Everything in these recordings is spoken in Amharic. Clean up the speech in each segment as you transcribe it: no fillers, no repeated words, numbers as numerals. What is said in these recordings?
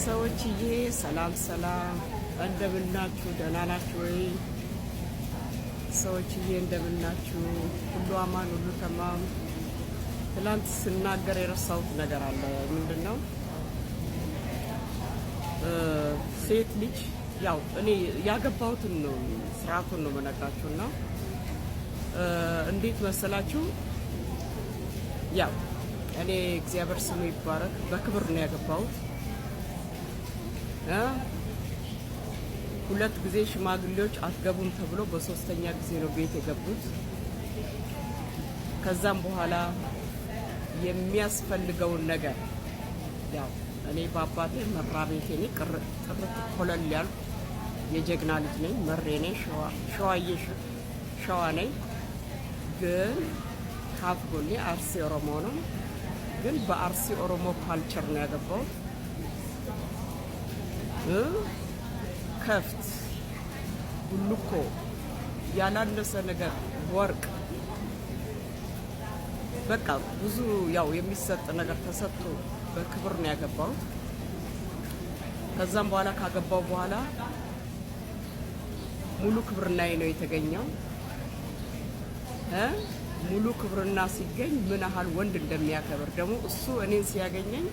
ሰዎችዬ ሰላም ሰላም፣ እንደምናችሁ? ደህና ናችሁ ወይ? ሰዎችዬ እንደምናችሁ? ሁሉ አማን፣ ሁሉ ተማም። ትላንት ስናገር የረሳሁት ነገር አለ። ምንድነው? ሴት ልጅ ያው እኔ ያገባሁትን ነው ስርዓቱን ነው መነግራችሁና እንዴት መሰላችሁ? ያው እኔ እግዚአብሔር ስሙ ይባረክ በክብር ነው ያገባሁት። ሁለት ጊዜ ሽማግሌዎች አትገቡም ተብሎ በሶስተኛ ጊዜ ነው ቤት የገቡት። ከዛም በኋላ የሚያስፈልገውን ነገር ያው እኔ በአባቴ መራ ቤቴ ነኝ። ጥርት ኮለል ያልኩ የጀግና ልጅ ነኝ። መሬ ነኝ። ሸዋ ነኝ። ግን ካፍ ጎኔ አርሲ ኦሮሞ ነው። ግን በአርሲ ኦሮሞ ካልቸር ነው ያገባሁት። ከፍት ሁሉኮ ያላነሰ ነገር ወርቅ በቃ ብዙ ያው የሚሰጥ ነገር ተሰጥቶ በክብር ነው ያገባሁት። ከዛም በኋላ ካገባው በኋላ ሙሉ ክብርናዬ ነው የተገኘው። ሙሉ ክብርና ሲገኝ ምን ያህል ወንድ እንደሚያከብር ደግሞ እሱ እኔን ሲያገኘኝ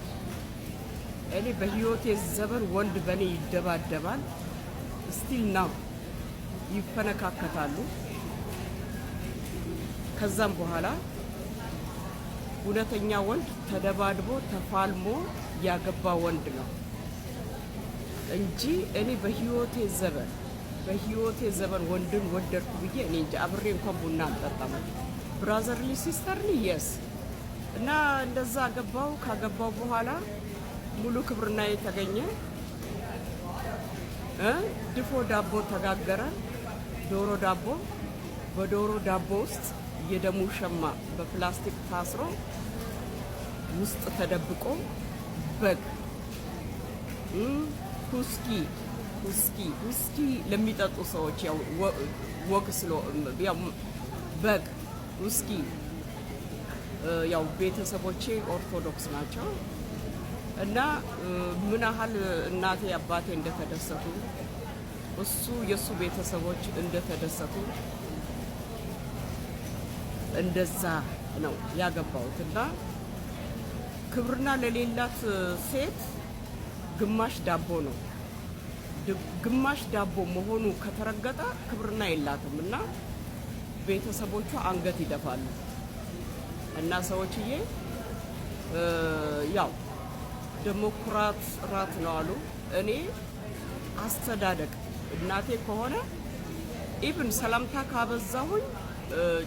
እኔ በህይወቴ ዘመን ወንድ በኔ ይደባደባል፣ ስቲል ናው ይፈነካከታሉ። ከዛም በኋላ እውነተኛ ወንድ ተደባድቦ ተፋልሞ ያገባ ወንድ ነው እንጂ እኔ በህይወቴ ዘመን ወንድን ወደድኩ ብዬ እኔ እንጂ አብሬ እንኳን ቡና አልጠጣም። ብራዘርሊ ሲስተርሊ የስ እና እንደዛ አገባው። ካገባው በኋላ ሙሉ ክብርና የተገኘ ድፎ ዳቦ ተጋገረ። ዶሮ ዳቦ፣ በዶሮ ዳቦ ውስጥ የደሙ ሸማ በፕላስቲክ ታስሮ ውስጥ ተደብቆ በግ ውስኪ ለሚጠጡ ሰዎች ያው ወክስሎ ያው በግ ውስኪ ያው ቤተሰቦቼ ኦርቶዶክስ ናቸው እና ምን ያህል እናቴ አባቴ እንደተደሰቱ እሱ የሱ ቤተሰቦች እንደተደሰቱ እንደዛ ነው ያገባሁት። እና ክብርና ለሌላት ሴት ግማሽ ዳቦ ነው። ግማሽ ዳቦ መሆኑ ከተረገጠ ክብርና የላትም እና ቤተሰቦቿ አንገት ይደፋሉ። እና ሰዎችዬ ያው ደሞ ኩራት ራት ነው አሉ። እኔ አስተዳደግ እናቴ ከሆነ ኢቭን ሰላምታ ካበዛሁኝ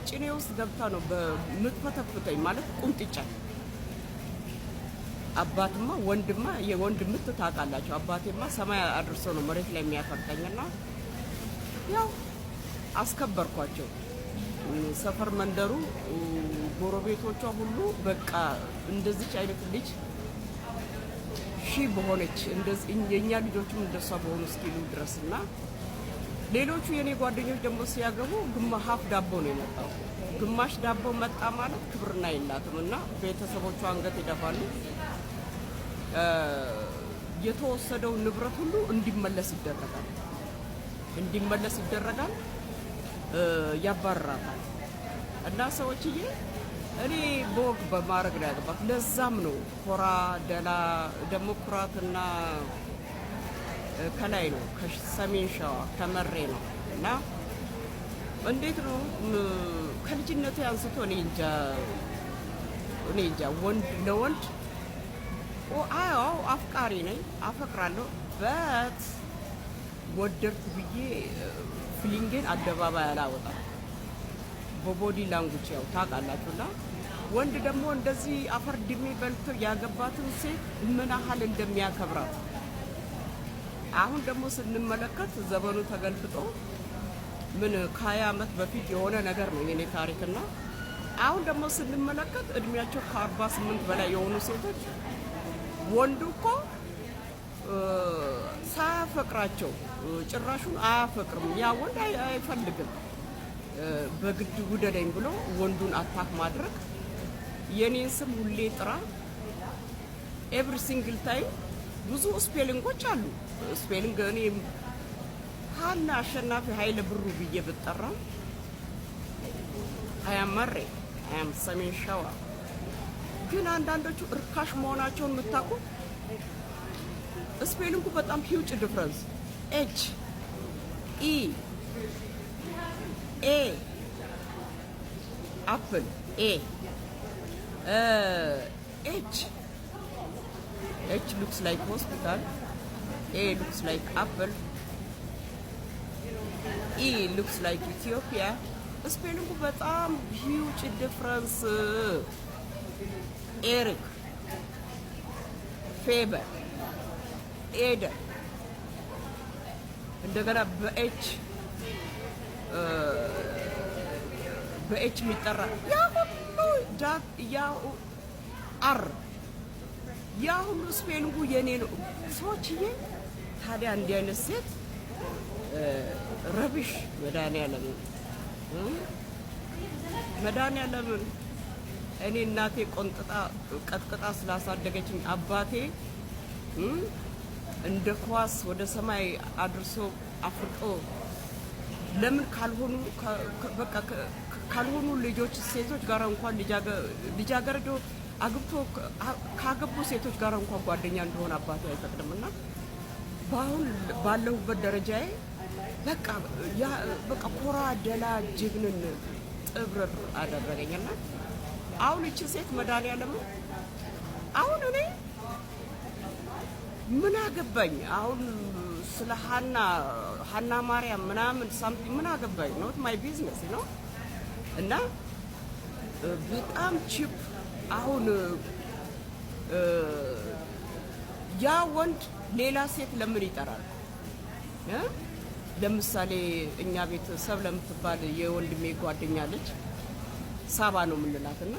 ጭኔ ውስጥ ገብታ ነው በምትፈተፍተኝ ማለት ቁምጥጫ። አባትማ ወንድማ የወንድ ምት ታውቃላችሁ። አባቴማ ሰማይ አድርሶ ነው መሬት ላይ የሚያፈርጠኝና ያው አስከበርኳቸው። ሰፈር መንደሩ ጎረቤቶቿ ሁሉ በቃ እንደዚች አይነት ልጅ ሺ በሆነች እንደዚህ የኛ ልጆችም እንደሷ በሆኑ እስኪሉ ድረስና ሌሎቹ የኔ ጓደኞች ደግሞ ሲያገቡ ሀፍ ዳቦ ነው የመጣው። ግማሽ ዳቦ መጣ ማለት ክብርና የላትም እና ቤተሰቦቿ አንገት ይደፋሉ። የተወሰደው ንብረት ሁሉ እንዲመለስ ይደረጋል፣ ያባርራታል። እና ሰዎችዬ እኔ በወግ በማድረግ ነው ያገባት። ለዛም ነው ኮራ ደላ ደግሞ ኩራትና ከላይ ነው ከሰሜን ሸዋ ከመሬ ነው። እና እንዴት ነው ከልጅነቴ አንስቶ እኔ እንጃ ወንድ ለወንድ አዎ አፍቃሪ ነኝ፣ አፈቅራለሁ። በት ወደድኩ ብዬ ፊሊንጌን አደባባይ አላወጣም። በቦዲ ላንጉጅ ያው ታውቃላችሁና ወንድ ደግሞ እንደዚህ አፈር ድሜ በልቶ ያገባትን ሴት ምን ያህል እንደሚያከብራት አሁን ደግሞ ስንመለከት ዘመኑ ተገልብጦ ምን ከ20 ዓመት በፊት የሆነ ነገር ነው የኔ ታሪክና አሁን ደግሞ ስንመለከት እድሜያቸው ከ48 በላይ የሆኑ ሴቶች ወንዱ እኮ ሳያፈቅራቸው ጭራሹን አያፈቅርም። ያ ወንድ አይፈልግም። በግድ ውደደኝ ብሎ ወንዱን አታክ ማድረግ፣ የኔን ስም ሁሌ ጥራ፣ ኤቭሪ ሲንግል ታይም ብዙ ስፔሊንጎች አሉ። ስፔሊንግ እኔ ሀና አሸናፊ ኃይለ ብሩ ብዬ ብጠራ አያም መሬ አያም ሰሜን ሸዋ። ግን አንዳንዶቹ እርካሽ መሆናቸውን የምታውቁ ስፔሊንጉ በጣም ሂውጭ ዲፍረንስ ኤች ኢ ኤ አፕል ኤ H looks like hospital, A looks like apple, E looks like Ethiopia. ስፔሊንጉ በጣም ሂውጭ ዲፍረንስ። ኤሪክ፣ ፌበር፣ ኤደን እንደገና በኤች የሚጠራ ያ ሁሉ አር ያ ሁሉ ስፔሊንጉ የኔ ነው ሰዎችዬ። ታዲያ እንዲህ አይነት ሴት ረብሽ መድኃኒዓለምን እኔ እናቴ ቀጥቅጣ ስላሳደገችኝ አባቴ እንደ ኳስ ወደ ሰማይ አድርሶ አፍርጦ ለምን ካልሆኑ ልጆች ሴቶች ጋር እንኳን ልጃገረዶ አግብቶ ካገቡ ሴቶች ጋር እንኳን ጓደኛ እንደሆነ አባቴ አይፈቅድምና በአሁን ባለሁበት ደረጃዬ በቃ ኮራ ደላ ጀግንን ጥብርር አደረገኝና አሁን እቺ ሴት መድኃኒዓለም አሁን እኔ ምን አገባኝ? አሁን ስለ ሀና ማርያም ምናምን ሳምቲንግ ምን አገባኝ? ኖት ማይ ቢዝነስ ነው። እና በጣም ቺፕ አሁን ያ ወንድ ሌላ ሴት ለምን ይጠራል? ለምሳሌ እኛ ቤተሰብ ለምትባል የወንድሜ ጓደኛ ልጅ ሳባ ነው የምንላትና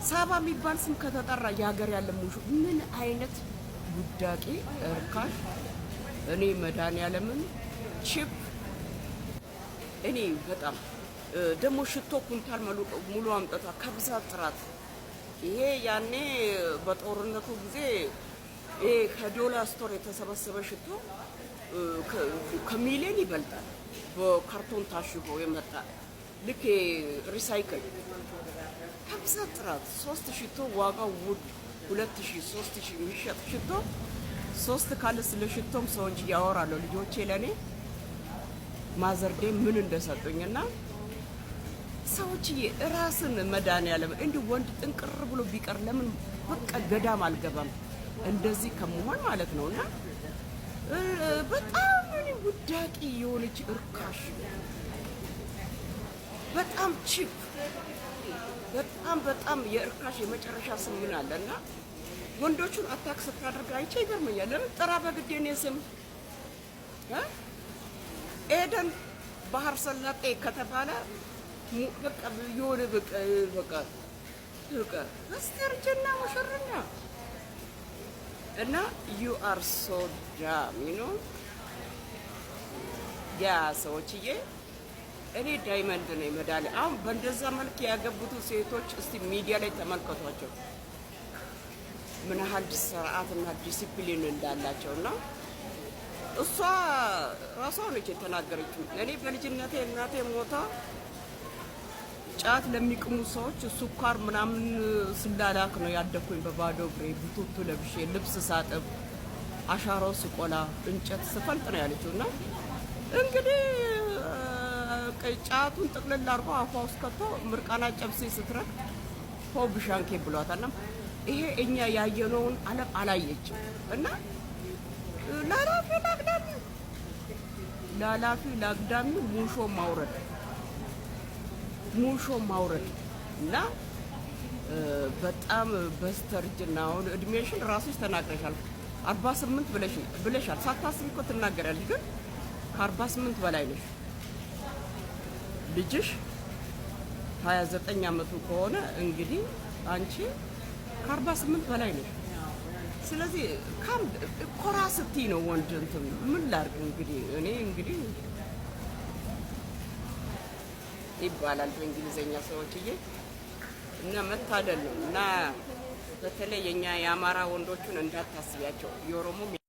ሳባ የሚባል ስም ከተጠራ የሀገር ያለ ሙሹ ምን አይነት ጉዳቄ እርካሽ። እኔ መድኃኒዓለምን ቺፕ እኔ በጣም ደግሞ ሽቶ ኩንታል ሙሉ አምጥታ ከብዛት ጥራት ይሄ ያኔ በጦርነቱ ጊዜ ይሄ ከዶላር ስቶር የተሰበሰበ ሽቶ ከሚሊዮን ይበልጣል። በካርቶን ታሽጎ የመጣ ልክ ሪሳይክል ከብዛት ጥራት 3 ሽቶ ዋጋው ውድ 2000 3000 የሚሸጥ ሽቶ 3 ካለ ስለ ሽቶም ሰዎች ያወራሉ። ልጆቼ ለኔ ማዘርዴ ምን እንደሰጡኝና ሰዎችዬ ራስን መድኃኒዓለም እንዲህ ወንድ ጥንቅር ብሎ ቢቀር ለምን በቃ ገዳም አልገባም እንደዚህ ከመሆን ማለት ነውና በጣም ውዳቂ የሆነች እርካሽ በጣም ቺፕ በጣም የእርካሽ የመጨረሻ ስም ምን አለና ወንዶቹን አታክ ስታደርግ አይቼ ይገርመኛል። ለምን ጥራ በግዴ ነው ስም ኤደን ባህር ሰላጤ ከተባለ በቃ የሆነ በቃ አስተርጅና ሙሽርኛ እና you are so dumb, you know ያ ሰዎችዬ እኔ ዳይመንድ ነኝ መዳሊ። አሁን በእንደዛ መልክ ያገቡት ሴቶች እስቲ ሚዲያ ላይ ተመልከቷቸው ምን ያህል ስርዓትና ዲሲፕሊን እንዳላቸውና እሷ ራሷ ነች የተናገረችው። እኔ በልጅነቴ እናቴ ሞታ ጫት ለሚቅሙ ሰዎች ሱካር ምናምን ስላላክ ነው ያደኩኝ። በባዶ እግሬ ቡቱቱ ለብሼ ልብስ ሳጥብ አሻሮ ስቆላ እንጨት ስፈልጥ ነው ያለችውና እንግዲህ ጫቱን ጥቅልል አድርጎ አፏ ውስጥ ከቶ ምርቃና ጨብሴ ስትረክ ሆ ብሻንኬ ብሏታልና ይሄ እኛ ያየነውን ዓለም አላየችም። እና ላላፊ ላግዳሚ ሙሾ ማውረድ እና በጣም በስተርጅና አሁን እድሜሽን ራስሽ ተናግረሻል። 48 ብለሻል። ሳታስቢ እኮ ትናገራለሽ፣ ግን ከ48 በላይ ነሽ። ልጅሽ 29 ዓመቱ ከሆነ እንግዲህ አንቺ ከ48 በላይ ነሽ። ስለዚህ ኮራ ስትይ ነው ወንድ እንትን ምን ላድርግ እንግዲህ እኔ እንግዲህ ይባላል በእንግሊዘኛ ሰዎችዬ እና መታደል ነው እና በተለይ የኛ የአማራ ወንዶቹን እንዳታስቢያቸው የኦሮሞ